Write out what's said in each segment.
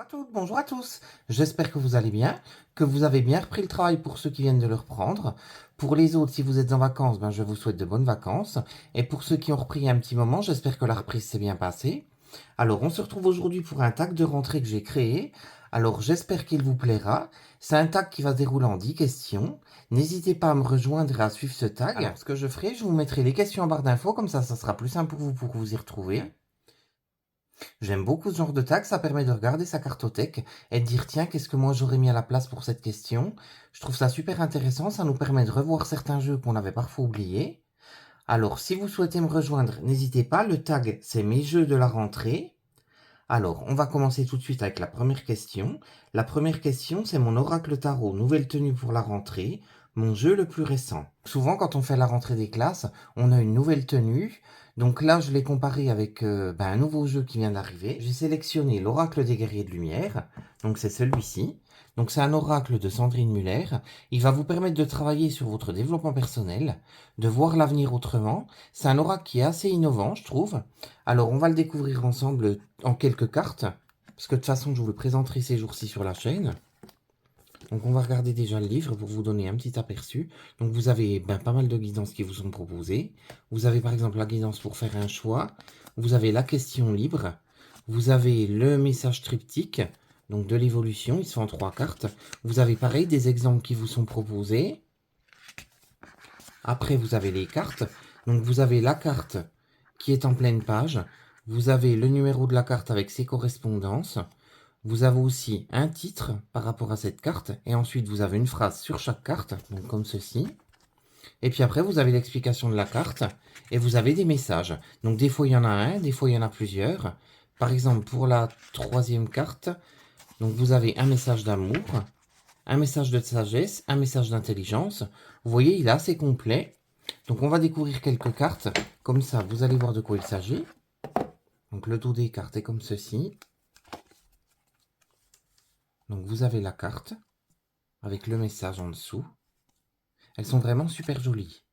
À toutes, bonjour à tous. J'espère que vous allez bien, que vous avez bien repris le travail pour ceux qui viennent de le reprendre. Pour les autres, si vous êtes en vacances, je vous souhaite de bonnes vacances. Et pour ceux qui ont repris un petit moment, j'espère que la reprise s'est bien passée. Alors, on se retrouve aujourd'hui pour un tag de rentrée que j'ai créé. Alors, j'espère qu'il vous plaira. C'est un tag qui va se dérouler en 10 questions. N'hésitez pas à me rejoindre et à suivre ce tag. Alors, ce que je ferai, je vous mettrai les questions en barre d'infos, comme ça sera plus simple pour vous y retrouver. J'aime beaucoup ce genre de tag, ça permet de regarder sa cartothèque et de dire tiens, qu'est-ce que moi j'aurais mis à la place pour cette question. Je trouve ça super intéressant, ça nous permet de revoir certains jeux qu'on avait parfois oubliés. Alors, si vous souhaitez me rejoindre, n'hésitez pas, le tag c'est mes jeux de la rentrée. Alors, on va commencer tout de suite avec la première question. La première question, c'est mon oracle tarot, nouvelle tenue pour la rentrée, mon jeu le plus récent. Souvent, quand on fait la rentrée des classes, on a une nouvelle tenue. Donc là, je l'ai comparé avec un nouveau jeu qui vient d'arriver. J'ai sélectionné l'oracle des guerriers de lumière. Donc c'est celui-ci. Donc c'est un oracle de Sandrine Muller. Il va vous permettre de travailler sur votre développement personnel, de voir l'avenir autrement. C'est un oracle qui est assez innovant, je trouve. Alors, on va le découvrir ensemble en quelques cartes, parce que de toute façon, je vous le présenterai ces jours-ci sur la chaîne. Donc, on va regarder déjà le livre pour vous donner un petit aperçu. Donc, vous avez pas mal de guidances qui vous sont proposées. Vous avez par exemple la guidance pour faire un choix. Vous avez la question libre. Vous avez le message triptyque, donc de l'évolution. Il se fait en 3 cartes. Vous avez pareil des exemples qui vous sont proposés. Après, vous avez les cartes. Donc, vous avez la carte qui est en pleine page. Vous avez le numéro de la carte avec ses correspondances. Vous avez aussi un titre par rapport à cette carte. Et ensuite, vous avez une phrase sur chaque carte, donc comme ceci. Et puis après, vous avez l'explication de la carte. Et vous avez des messages. Donc des fois, il y en a un, des fois, il y en a plusieurs. Par exemple, pour la 3e carte, donc vous avez un message d'amour, un message de sagesse, un message d'intelligence. Vous voyez, il est assez complet. Donc on va découvrir quelques cartes. Comme ça, vous allez voir de quoi il s'agit. Donc le dos des cartes est comme ceci. Donc vous avez la carte avec le message en dessous. Elles sont vraiment super jolies.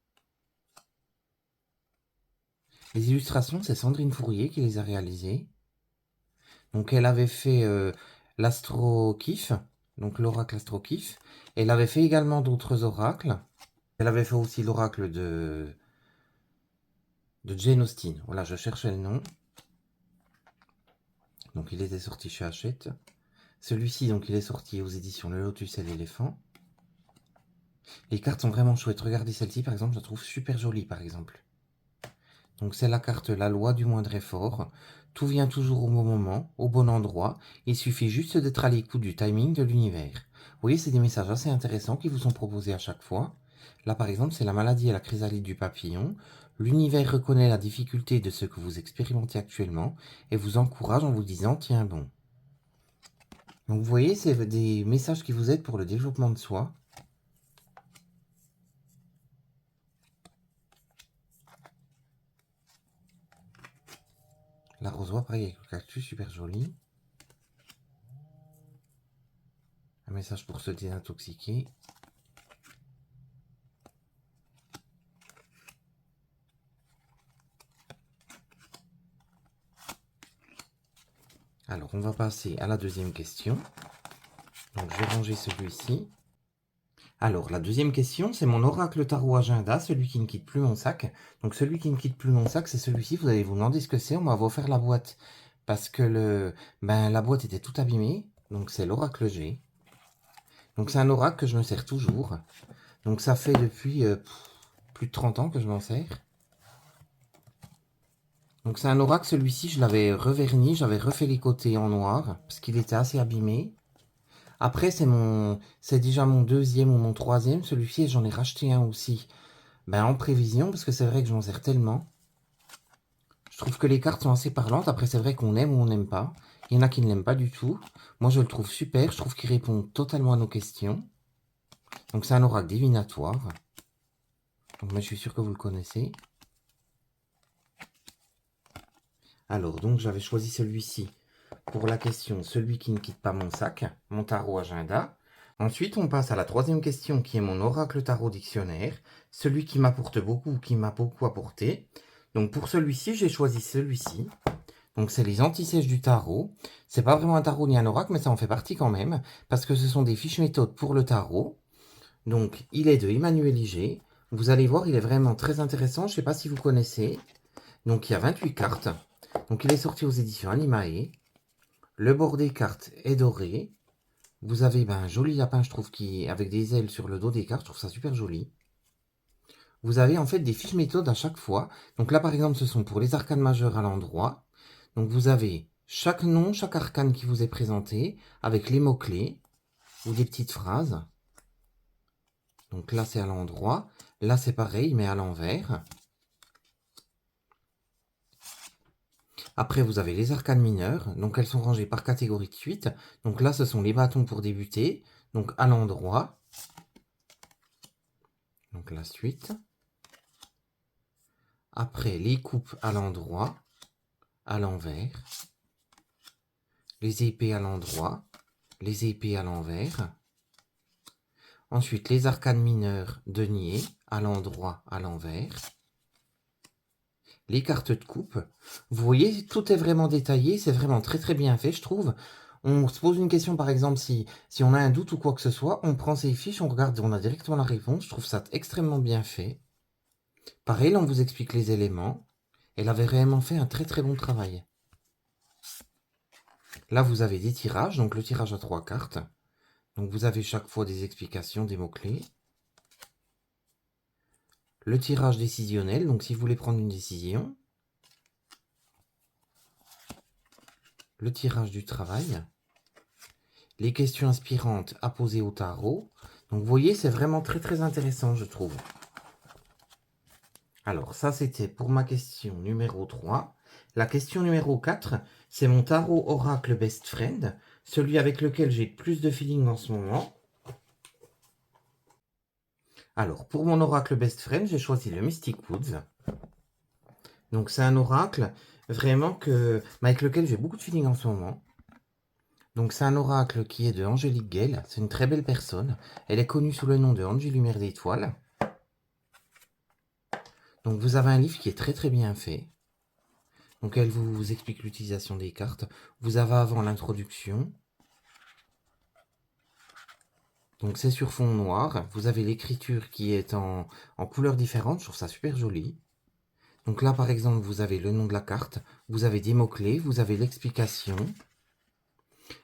Les illustrations, c'est Sandrine Fourier qui les a réalisées. Donc elle avait fait l'Astro Kiff, donc l'oracle Astro Kiff. Elle avait fait également d'autres oracles. Elle avait fait aussi l'oracle de Jane Austen. Voilà, je cherchais le nom. Donc il était sorti chez Hachette. Celui-ci, donc il est sorti aux éditions Le Lotus et l'Éléphant. Les cartes sont vraiment chouettes. Regardez celle-ci, par exemple, je la trouve super jolie, par exemple. Donc c'est la carte La loi du moindre effort. Tout vient toujours au bon moment, au bon endroit. Il suffit juste d'être à l'écoute du timing de l'univers. Vous voyez, c'est des messages assez intéressants qui vous sont proposés à chaque fois. Là, par exemple, c'est la maladie et la chrysalide du papillon. L'univers reconnaît la difficulté de ce que vous expérimentez actuellement et vous encourage en vous disant « Tiens bon ». Donc vous voyez, c'est des messages qui vous aident pour le développement de soi. L'arrosoir, pareil, avec le cactus, super joli. Un message pour se désintoxiquer. Alors, on va passer à la 2e question. Donc, je vais ranger celui-ci. Alors, la 2e question, c'est mon oracle tarot agenda, celui qui ne quitte plus mon sac. Donc, celui qui ne quitte plus mon sac, c'est celui-ci. Vous allez vous demander ce que c'est. On m'a offert la boîte parce que la boîte était toute abîmée. Donc, c'est l'oracle G. Donc, c'est un oracle que je me sers toujours. Donc, ça fait depuis plus de 30 ans que je m'en sers. Donc, c'est un oracle. Celui-ci, je l'avais reverni. J'avais refait les côtés en noir parce qu'il était assez abîmé. Après, c'est déjà mon 2e ou mon 3e. Celui-ci, j'en ai racheté un aussi. En prévision, parce que c'est vrai que je m'en sers tellement. Je trouve que les cartes sont assez parlantes. Après, c'est vrai qu'on aime ou on n'aime pas. Il y en a qui ne l'aiment pas du tout. Moi, je le trouve super. Je trouve qu'il répond totalement à nos questions. Donc, c'est un oracle divinatoire. Donc, moi, je suis sûr que vous le connaissez. Alors, donc, j'avais choisi celui-ci pour la question « Celui qui ne quitte pas mon sac », mon tarot agenda. Ensuite, on passe à la 3e question qui est mon oracle tarot dictionnaire, celui qui m'apporte beaucoup ou qui m'a beaucoup apporté. Donc pour celui-ci, j'ai choisi celui-ci. Donc c'est les anti-sèches du tarot. C'est pas vraiment un tarot ni un oracle, mais ça en fait partie quand même, parce que ce sont des fiches méthodes pour le tarot. Donc il est de Emmanuel Iger. Vous allez voir, il est vraiment très intéressant. Je sais pas si vous connaissez. Donc il y a 28 cartes. Donc il est sorti aux éditions Animae. Le bord des cartes est doré. Vous avez un joli lapin, je trouve, avec des ailes sur le dos des cartes. Je trouve ça super joli. Vous avez en fait des fiches méthodes à chaque fois. Donc là, par exemple, ce sont pour les arcanes majeures à l'endroit. Donc vous avez chaque nom, chaque arcane qui vous est présenté, avec les mots-clés ou des petites phrases. Donc là, c'est à l'endroit. Là, c'est pareil, mais à l'envers. Après, vous avez les arcanes mineures. Donc elles sont rangées par catégorie de suite. Donc là, ce sont les bâtons pour débuter. Donc à l'endroit. Donc la suite. Après, les coupes à l'endroit, à l'envers. Les épées à l'endroit, les épées à l'envers. Ensuite, les arcanes mineures deniers, à l'endroit, à l'envers. Les cartes de coupe. Vous voyez, tout est vraiment détaillé, c'est vraiment très très bien fait, je trouve. On se pose une question, par exemple, si on a un doute ou quoi que ce soit, on prend ces fiches, on regarde, on a directement la réponse. Je trouve ça extrêmement bien fait. Pareil, là, on vous explique les éléments. Elle avait réellement fait un très très bon travail. Là, vous avez des tirages, donc le tirage à 3 cartes. Donc vous avez chaque fois des explications, des mots-clés. Le tirage décisionnel, donc si vous voulez prendre une décision. Le tirage du travail. Les questions inspirantes à poser au tarot. Donc vous voyez, c'est vraiment très très intéressant, je trouve. Alors ça, c'était pour ma question numéro 3. La question numéro 4, c'est mon tarot oracle best friend, celui avec lequel j'ai le plus de feeling en ce moment. Alors, pour mon oracle best friend, j'ai choisi le Mystic Woods. Donc c'est un oracle vraiment avec lequel j'ai beaucoup de feeling en ce moment. Donc c'est un oracle qui est de Angélique Gale. C'est une très belle personne. Elle est connue sous le nom de Angie Lumière d'Étoile. Donc vous avez un livre qui est très très bien fait. Donc elle vous explique l'utilisation des cartes. Vous avez avant l'introduction. Donc c'est sur fond noir. Vous avez l'écriture qui est en couleurs différentes. Je trouve ça super joli. Donc là par exemple vous avez le nom de la carte. Vous avez des mots-clés. Vous avez l'explication.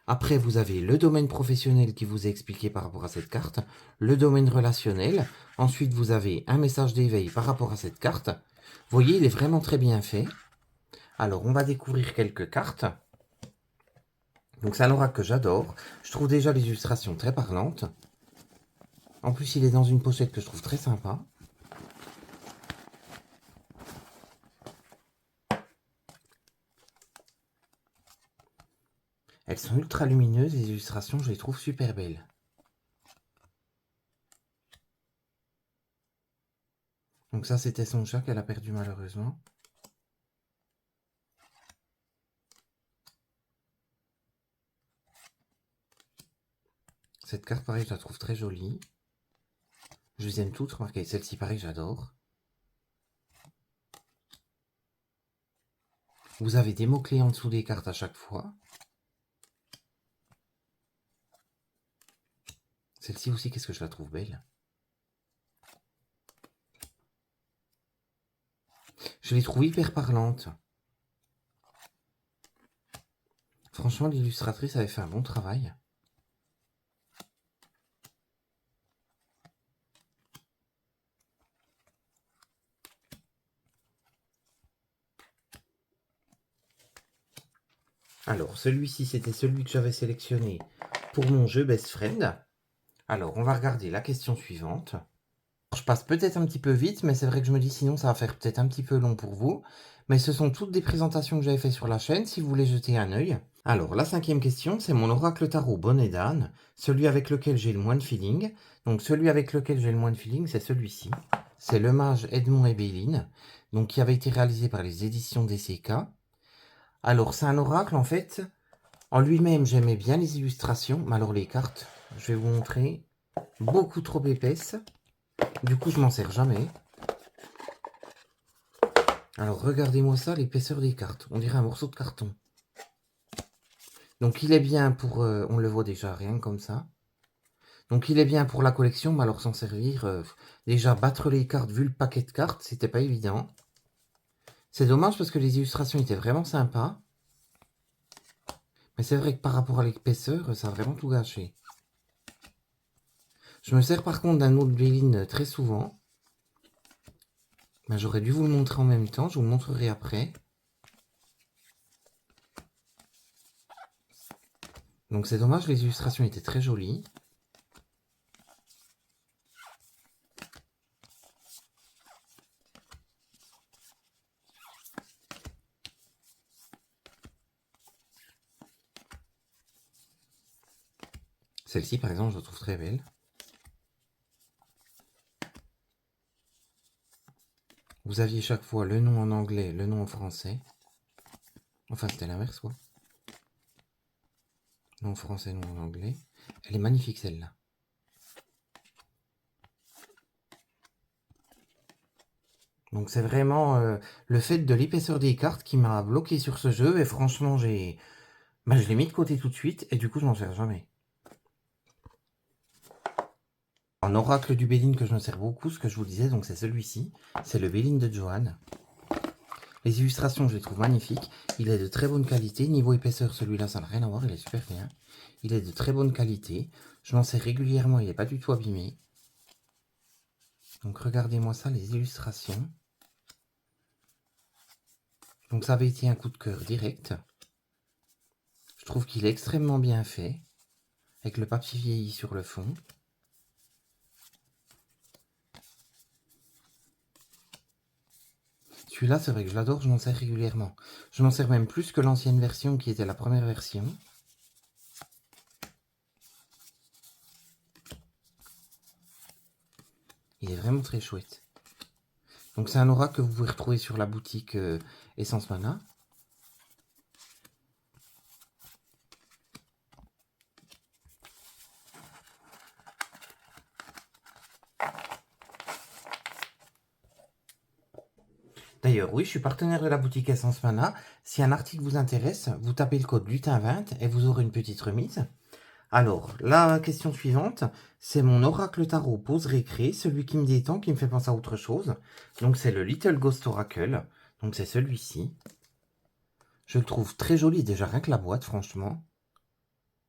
Après, vous avez le domaine professionnel qui vous est expliqué par rapport à cette carte, le domaine relationnel. Ensuite, vous avez un message d'éveil par rapport à cette carte. Vous voyez, il est vraiment très bien fait. Alors, on va découvrir quelques cartes. Donc, c'est un oracle que j'adore. Je trouve déjà l'illustration très parlante. En plus, il est dans une pochette que je trouve très sympa. Elles sont ultra lumineuses, les illustrations, je les trouve super belles. Donc ça, c'était son chat qu'elle a perdu malheureusement. Cette carte, pareil, je la trouve très jolie. Je les aime toutes, remarquez, celle-ci, pareil, j'adore. Vous avez des mots-clés en dessous des cartes à chaque fois. Celle-ci aussi, qu'est-ce que je la trouve belle. Je les trouve hyper parlantes. Franchement, l'illustratrice avait fait un bon travail. Alors, celui-ci, c'était celui que j'avais sélectionné pour mon jeu Best Friend. Alors, on va regarder la question suivante. Je passe peut-être un petit peu vite, mais c'est vrai que je me dis sinon ça va faire peut-être un petit peu long pour vous. Mais ce sont toutes des présentations que j'avais fait sur la chaîne, si vous voulez jeter un œil. Alors, la 5e question, c'est mon oracle tarot bonnet d'âne, celui avec lequel j'ai le moins de feeling. Donc, celui avec lequel j'ai le moins de feeling, c'est celui-ci. C'est le mage Edmond et Béline, donc qui avait été réalisé par les éditions DCK. Alors, c'est un oracle, en fait. En lui-même, j'aimais bien les illustrations, mais alors les cartes, je vais vous montrer, beaucoup trop épaisses. Du coup, je m'en sers jamais. Alors, regardez-moi ça, l'épaisseur des cartes. On dirait un morceau de carton. Donc, il est bien pour... on le voit déjà, rien comme ça. Donc, il est bien pour la collection, mais alors s'en servir... déjà, battre les cartes, vu le paquet de cartes, c'était pas évident. C'est dommage parce que les illustrations étaient vraiment sympas. Mais c'est vrai que par rapport à l'épaisseur, ça a vraiment tout gâché. Je me sers par contre d'un autre Béline très souvent. Ben, j'aurais dû vous le montrer en même temps, je vous le montrerai après. Donc c'est dommage, les illustrations étaient très jolies. Celle-ci par exemple, je la trouve très belle. Vous aviez chaque fois le nom en anglais, le nom en français. Enfin c'était l'inverse quoi. Nom en français, nom en anglais. Elle est magnifique celle-là. Donc c'est vraiment le fait de l'épaisseur des cartes qui m'a bloqué sur ce jeu. Et franchement, je l'ai mis de côté tout de suite et du coup je m'en sers jamais. Un oracle du Béline que je me sers beaucoup, ce que je vous disais, donc c'est celui-ci. C'est le Béline de Johan. Les illustrations, je les trouve magnifiques. Il est de très bonne qualité. Niveau épaisseur, celui-là, ça n'a rien à voir. Il est super bien. Il est de très bonne qualité. Je m'en sers régulièrement. Il n'est pas du tout abîmé. Donc regardez-moi ça, les illustrations. Donc ça avait été un coup de cœur direct. Je trouve qu'il est extrêmement bien fait. Avec le papier vieilli sur le fond. Celui-là, c'est vrai que je l'adore, je m'en sers régulièrement. Je m'en sers même plus que l'ancienne version qui était la première version. Il est vraiment très chouette. Donc c'est un oracle que vous pouvez retrouver sur la boutique Essence Mana. D'ailleurs, oui, je suis partenaire de la boutique Essence Mana. Si un article vous intéresse, vous tapez le code lutin20 et vous aurez une petite remise. Alors, la question suivante, c'est mon oracle tarot pose récré, celui qui me détend, qui me fait penser à autre chose. Donc c'est le Little Ghost Oracle. Donc c'est celui-ci. Je le trouve très joli, déjà rien que la boîte, franchement.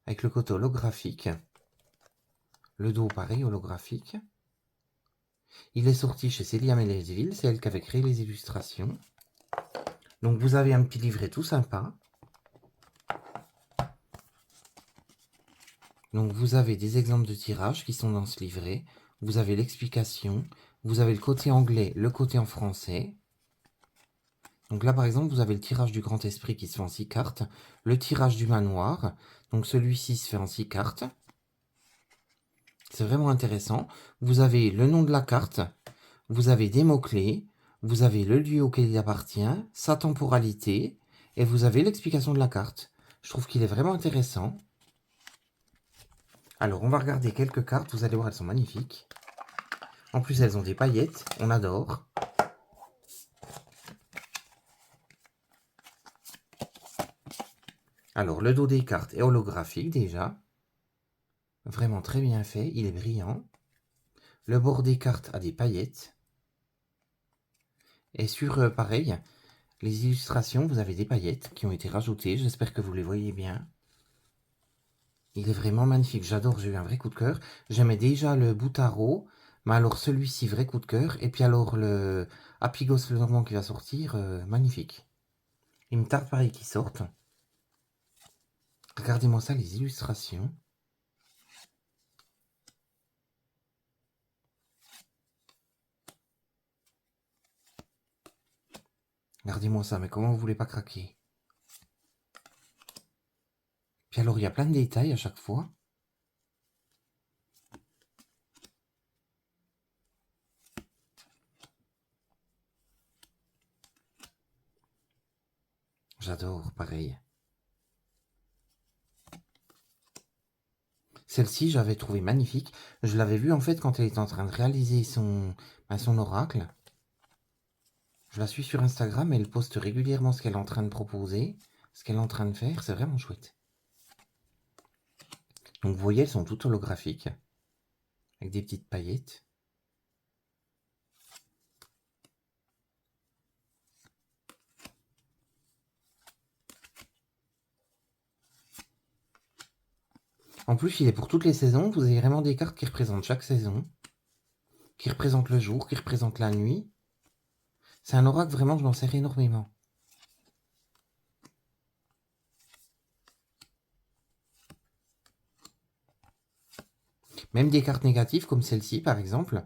Avec le côté holographique. Le dos, pareil, holographique. Il est sorti chez Célia Mélesville, c'est elle qui avait créé les illustrations. Donc vous avez un petit livret tout sympa. Donc vous avez des exemples de tirages qui sont dans ce livret. Vous avez l'explication. Vous avez le côté anglais, le côté en français. Donc là par exemple vous avez le tirage du grand esprit qui se fait en 6 cartes. Le tirage du manoir. Donc celui-ci se fait en 6 cartes. C'est vraiment intéressant. Vous avez le nom de la carte. Vous avez des mots-clés. Vous avez le lieu auquel il appartient. Sa temporalité. Et vous avez l'explication de la carte. Je trouve qu'il est vraiment intéressant. Alors, on va regarder quelques cartes. Vous allez voir, elles sont magnifiques. En plus, elles ont des paillettes. On adore. Alors, le dos des cartes est holographique déjà. Vraiment très bien fait. Il est brillant. Le bord des cartes a des paillettes. Et sur, pareil, les illustrations, vous avez des paillettes qui ont été rajoutées. J'espère que vous les voyez bien. Il est vraiment magnifique. J'adore. J'ai eu un vrai coup de cœur. J'aimais déjà le Boutaro. Mais alors celui-ci, vrai coup de cœur. Et puis alors le Apigos le Normand qui va sortir, magnifique. Il me tarde pareil qu'il sorte. Regardez-moi ça, les illustrations. Regardez-moi ça, mais comment vous voulez pas craquer? Puis alors, il y a plein de détails à chaque fois. J'adore, pareil. Celle-ci, j'avais trouvé magnifique. Je l'avais vue en fait quand elle était en train de réaliser son oracle. Je la suis sur Instagram, elle poste régulièrement ce qu'elle est en train de proposer, ce qu'elle est en train de faire, c'est vraiment chouette. Donc vous voyez, elles sont toutes holographiques, avec des petites paillettes. En plus, il est pour toutes les saisons, vous avez vraiment des cartes qui représentent chaque saison, qui représentent le jour, qui représentent la nuit. C'est un oracle, vraiment, je m'en sers énormément. Même des cartes négatives, comme celle-ci, par exemple,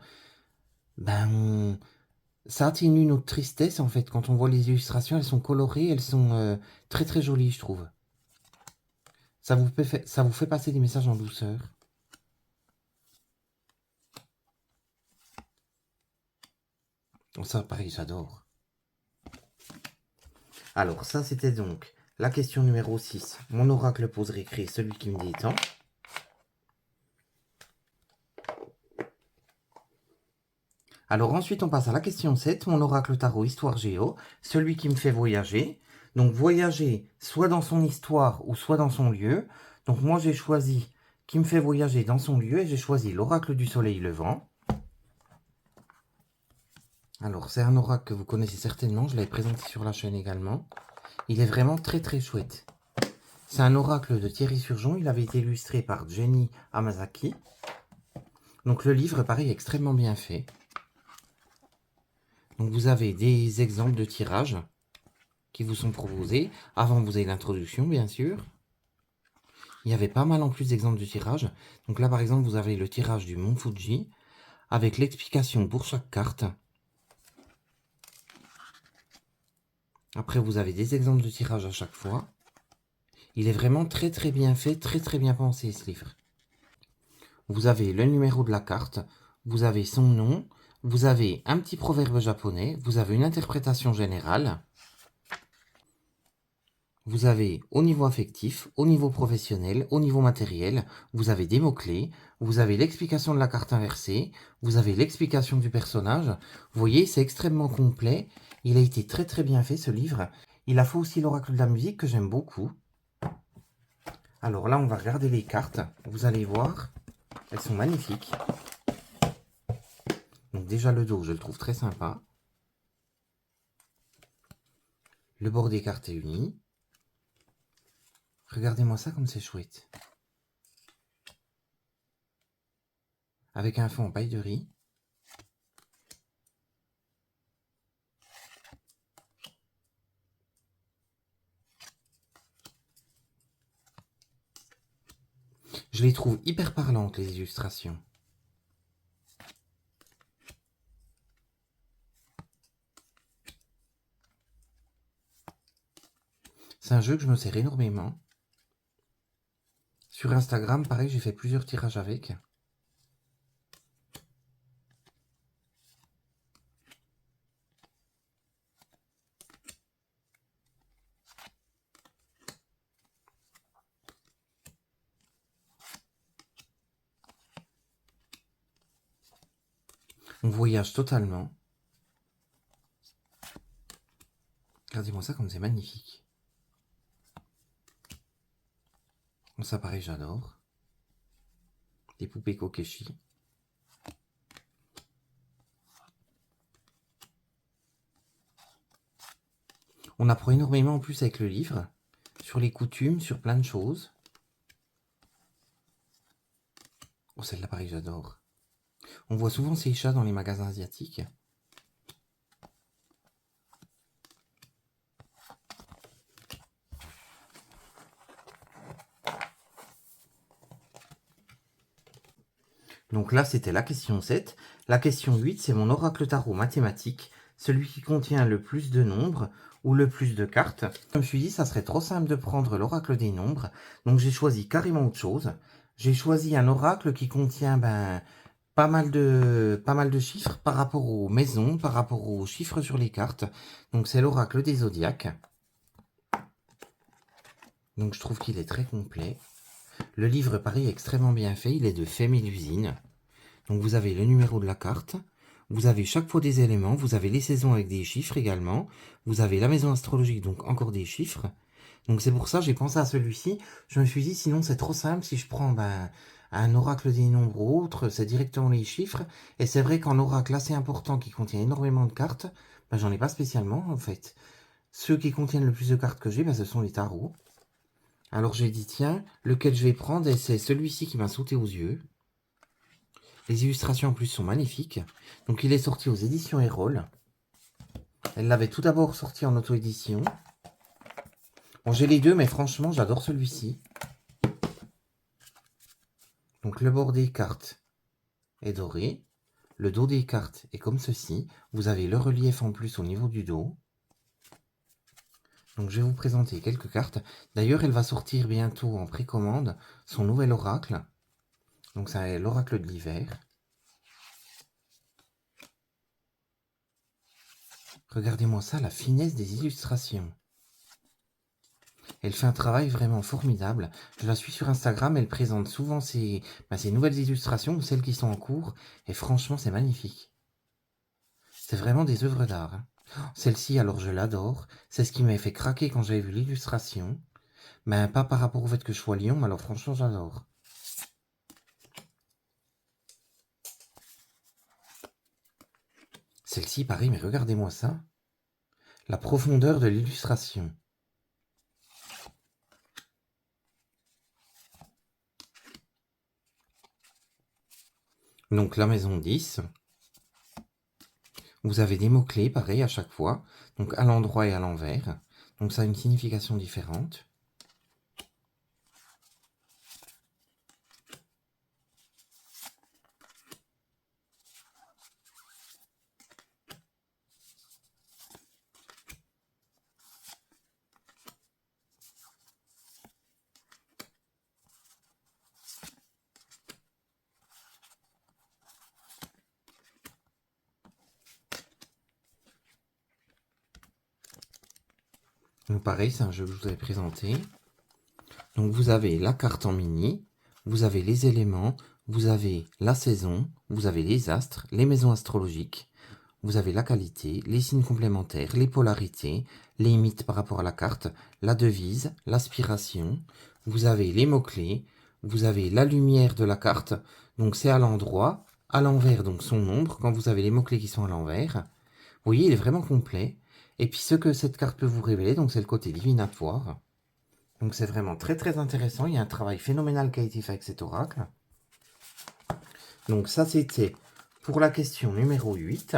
ben, ça atténue notre tristesse, en fait. Quand on voit les illustrations, elles sont colorées, elles sont très très jolies, je trouve. Ça vous fait passer des messages en douceur. Oh, ça, pareil, j'adore. Alors, ça, c'était donc la question numéro 6. Mon oracle pose récré, celui qui me détend. Alors ensuite, on passe à la question 7, mon oracle tarot histoire géo, celui qui me fait voyager. Donc voyager soit dans son histoire ou soit dans son lieu. Donc moi j'ai choisi qui me fait voyager dans son lieu et j'ai choisi l'oracle du soleil levant. Alors c'est un oracle que vous connaissez certainement, je l'avais présenté sur la chaîne également. Il est vraiment très très chouette. C'est un oracle de Thierry Surgeon, il avait été illustré par Jenny Hamasaki. Donc le livre, pareil, est extrêmement bien fait. Donc vous avez des exemples de tirages qui vous sont proposés. Avant, vous avez l'introduction, bien sûr. Il y avait pas mal en plus d'exemples de tirage. Donc là, par exemple, vous avez le tirage du Mont Fuji avec l'explication pour chaque carte. Après, vous avez des exemples de tirage à chaque fois. Il est vraiment très très bien fait, très très bien pensé ce livre. Vous avez le numéro de la carte, vous avez son nom, vous avez un petit proverbe japonais, vous avez une interprétation générale. Vous avez au niveau affectif, au niveau professionnel, au niveau matériel, vous avez des mots-clés, vous avez l'explication de la carte inversée, vous avez l'explication du personnage. Vous voyez, c'est extrêmement complet. Il a été très très bien fait ce livre. Il a fait aussi l'oracle de la musique que j'aime beaucoup. Alors là, on va regarder les cartes. Vous allez voir, elles sont magnifiques. Donc déjà le dos, je le trouve très sympa. Le bord des cartes est uni. Regardez-moi ça comme c'est chouette. Avec un fond en paille de riz. Je les trouve hyper parlantes, les illustrations. C'est un jeu que je me sers énormément. Sur Instagram, pareil, j'ai fait plusieurs tirages avec. On voyage totalement. Regardez-moi ça comme c'est magnifique. Bon, ça pareil, j'adore. Des poupées Kokeshi. On apprend énormément en plus avec le livre. Sur les coutumes, sur plein de choses. Oh, celle-là pareil, j'adore. On voit souvent ces chats dans les magasins asiatiques. Donc là, c'était la question 7. La question 8, c'est mon oracle tarot mathématique, celui qui contient le plus de nombres ou le plus de cartes. Je me suis dit, ça serait trop simple de prendre l'oracle des nombres, donc j'ai choisi carrément autre chose. J'ai choisi un oracle qui contient pas mal de chiffres par rapport aux maisons, par rapport aux chiffres sur les cartes. Donc c'est l'oracle des zodiaques. Donc je trouve qu'il est très complet. Le livre, pareil, est extrêmement bien fait. Il est de Femme et d'usine. Donc vous avez le numéro de la carte. Vous avez chaque fois des éléments, vous avez les saisons avec des chiffres également, vous avez la maison astrologique, donc encore des chiffres. Donc c'est pour ça j'ai pensé à celui-ci. Je me suis dit, sinon c'est trop simple, si je prends un oracle des nombres ou autre, c'est directement les chiffres. Et c'est vrai qu'en oracle assez important qui contient énormément de cartes, j'en ai pas spécialement en fait. Ceux qui contiennent le plus de cartes que j'ai, ce sont les tarots. Alors j'ai dit, tiens, lequel je vais prendre, et c'est celui-ci qui m'a sauté aux yeux. Les illustrations en plus sont magnifiques. Donc il est sorti aux éditions Erol. Elle l'avait tout d'abord sorti en auto-édition. Bon, j'ai les deux, mais franchement, j'adore celui-ci. Donc le bord des cartes est doré. Le dos des cartes est comme ceci. Vous avez le relief en plus au niveau du dos. Donc je vais vous présenter quelques cartes. D'ailleurs, elle va sortir bientôt en précommande son nouvel oracle. Donc c'est l'oracle de l'hiver. Regardez-moi ça, la finesse des illustrations. Elle fait un travail vraiment formidable. Je la suis sur Instagram, elle présente souvent ses nouvelles illustrations ou celles qui sont en cours. Et franchement, c'est magnifique. C'est vraiment des œuvres d'art. Hein. Celle-ci, alors je l'adore. C'est ce qui m'a fait craquer quand j'avais vu l'illustration. Mais pas par rapport au fait que je sois lion, mais alors franchement, j'adore. Celle-ci, pareil, mais regardez-moi ça. La profondeur de l'illustration. Donc la maison 10. Vous avez des mots-clés, pareil, à chaque fois. Donc à l'endroit et à l'envers. Donc ça a une signification différente. Donc pareil, c'est un jeu que je vous avais présenté. Donc vous avez la carte en mini, vous avez les éléments, vous avez la saison, vous avez les astres, les maisons astrologiques, vous avez la qualité, les signes complémentaires, les polarités, les mythes par rapport à la carte, la devise, l'aspiration, vous avez les mots-clés, vous avez la lumière de la carte, donc c'est à l'endroit, à l'envers donc son ombre, quand vous avez les mots-clés qui sont à l'envers. Vous voyez, il est vraiment complet. Et puis ce que cette carte peut vous révéler, donc c'est le côté divinatoire. Donc c'est vraiment très très intéressant. Il y a un travail phénoménal qui a été fait avec cet oracle. Donc ça c'était pour la question numéro 8.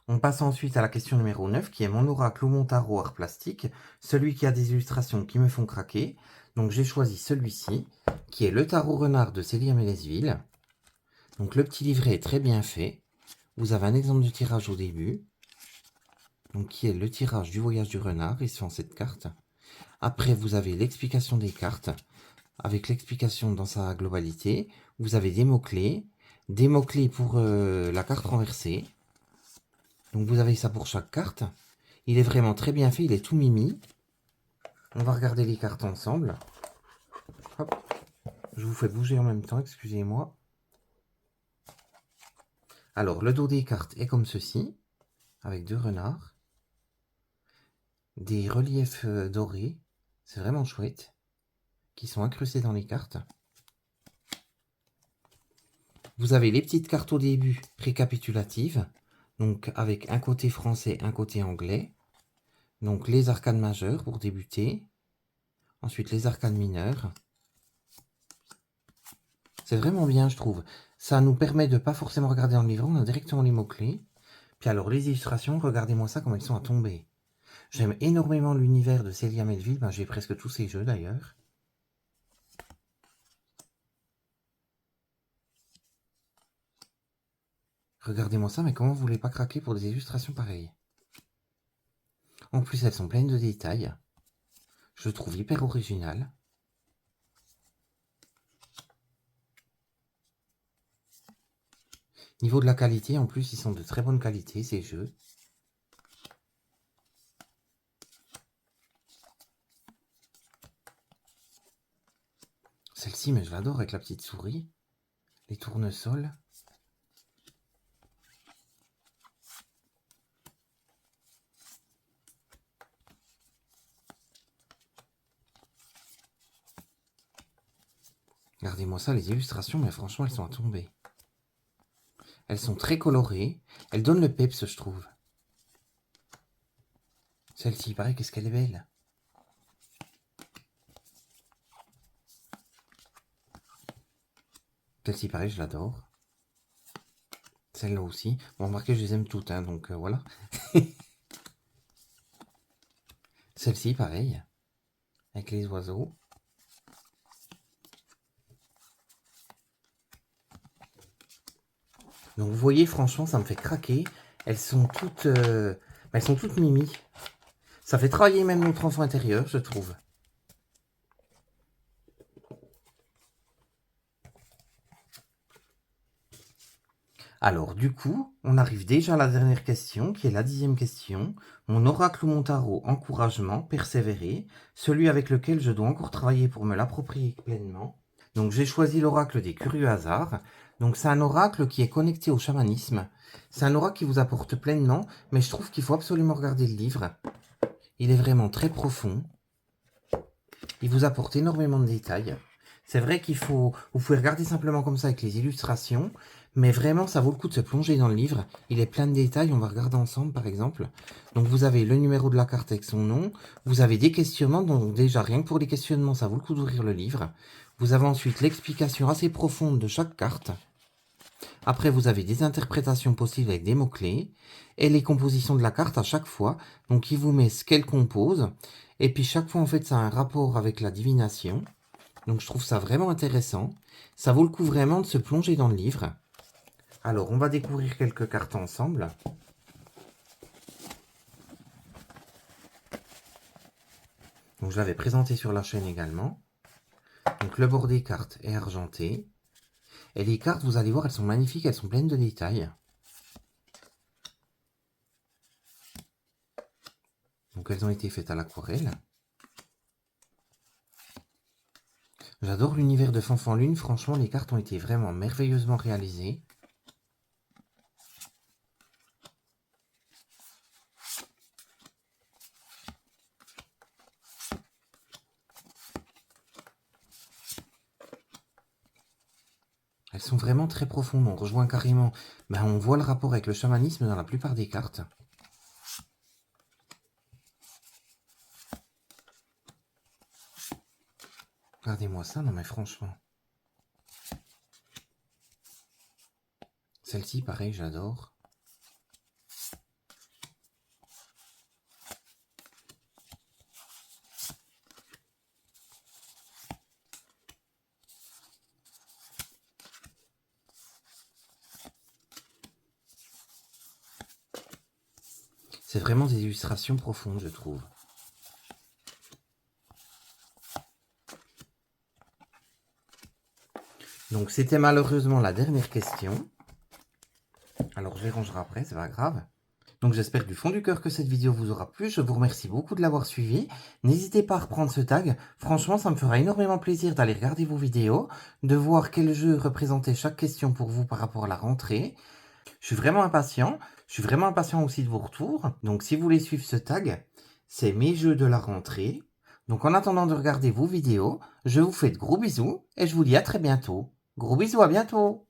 On passe ensuite à la question numéro 9 qui est mon oracle ou mon tarot art plastique. Celui qui a des illustrations qui me font craquer. Donc j'ai choisi celui-ci qui est le tarot renard de Célia Mélesville. Donc le petit livret est très bien fait. Vous avez un exemple de tirage au début. Donc qui est le tirage du voyage du renard, ici en cette carte. Après, vous avez l'explication des cartes, avec l'explication dans sa globalité. Vous avez des mots-clés pour la carte renversée. Donc vous avez ça pour chaque carte. Il est vraiment très bien fait, il est tout mimi. On va regarder les cartes ensemble. Hop. Je vous fais bouger en même temps, excusez-moi. Alors, le dos des cartes est comme ceci, avec deux renards. Des reliefs dorés, c'est vraiment chouette, qui sont incrustés dans les cartes. Vous avez les petites cartes au début, récapitulatives, donc avec un côté français, un côté anglais. Donc les arcanes majeures pour débuter. Ensuite les arcanes mineures. C'est vraiment bien, je trouve. Ça nous permet de ne pas forcément regarder dans le livre, on a directement les mots-clés. Puis alors les illustrations, regardez-moi ça, comme elles sont à tomber. J'aime énormément l'univers de Célia Melville, j'ai presque tous ses jeux d'ailleurs. Regardez-moi ça, mais comment vous voulez pas craquer pour des illustrations pareilles? En plus, elles sont pleines de détails. Je le trouve hyper original. Niveau de la qualité, en plus, ils sont de très bonne qualité, ces jeux. Celle-ci, mais je l'adore avec la petite souris. Les tournesols. Regardez-moi ça, les illustrations, mais franchement, elles sont à tomber. Elles sont très colorées. Elles donnent le peps, je trouve. Celle-ci, pareil, qu'est-ce qu'elle est belle. Celle-ci, pareil, je l'adore. Celle-là aussi. Bon, remarquez, je les aime toutes, hein, donc voilà. Celle-ci, pareil. Avec les oiseaux. Donc, vous voyez, franchement, ça me fait craquer. Elles sont toutes mimi. Ça fait travailler même notre enfant intérieur, je trouve. Alors, du coup, on arrive déjà à la dernière question, qui est la 10e question. Mon oracle ou mon tarot, encouragement, persévérer, celui avec lequel je dois encore travailler pour me l'approprier pleinement. Donc, j'ai choisi l'oracle des curieux hasards. Donc, c'est un oracle qui est connecté au chamanisme. C'est un oracle qui vous apporte pleinement, mais je trouve qu'il faut absolument regarder le livre. Il est vraiment très profond. Il vous apporte énormément de détails. C'est vrai vous pouvez regarder simplement comme ça avec les illustrations, mais vraiment, ça vaut le coup de se plonger dans le livre. Il est plein de détails, on va regarder ensemble par exemple. Donc vous avez le numéro de la carte avec son nom, vous avez des questionnements, donc déjà rien que pour les questionnements, ça vaut le coup d'ouvrir le livre. Vous avez ensuite l'explication assez profonde de chaque carte. Après, vous avez des interprétations possibles avec des mots-clés et les compositions de la carte à chaque fois. Donc, il vous met ce qu'elle compose. Et puis, chaque fois, en fait, ça a un rapport avec la divination. Donc, je trouve ça vraiment intéressant. Ça vaut le coup vraiment de se plonger dans le livre. Alors, on va découvrir quelques cartes ensemble. Donc, je l'avais présenté sur la chaîne également. Donc, le bord des cartes est argenté. Et les cartes, vous allez voir, elles sont magnifiques, elles sont pleines de détails. Donc, elles ont été faites à l'aquarelle. J'adore l'univers de Fanfanlune, franchement, les cartes ont été vraiment merveilleusement réalisées. Elles sont vraiment très profondes, on rejoint carrément, on voit le rapport avec le chamanisme dans la plupart des cartes. Regardez-moi ça, non mais franchement. Celle-ci, pareil, j'adore. C'est vraiment des illustrations profondes, je trouve. Donc, c'était malheureusement la dernière question. Alors, je les rangerai après, c'est pas grave. Donc, j'espère du fond du cœur que cette vidéo vous aura plu. Je vous remercie beaucoup de l'avoir suivi. N'hésitez pas à reprendre ce tag. Franchement, ça me fera énormément plaisir d'aller regarder vos vidéos, de voir quel jeu représentait chaque question pour vous par rapport à la rentrée. Je suis vraiment impatient. Je suis vraiment impatient aussi de vos retours. Donc, si vous voulez suivre ce tag, c'est mes jeux de la rentrée. Donc, en attendant de regarder vos vidéos, je vous fais de gros bisous et je vous dis à très bientôt. Gros bisous, à bientôt!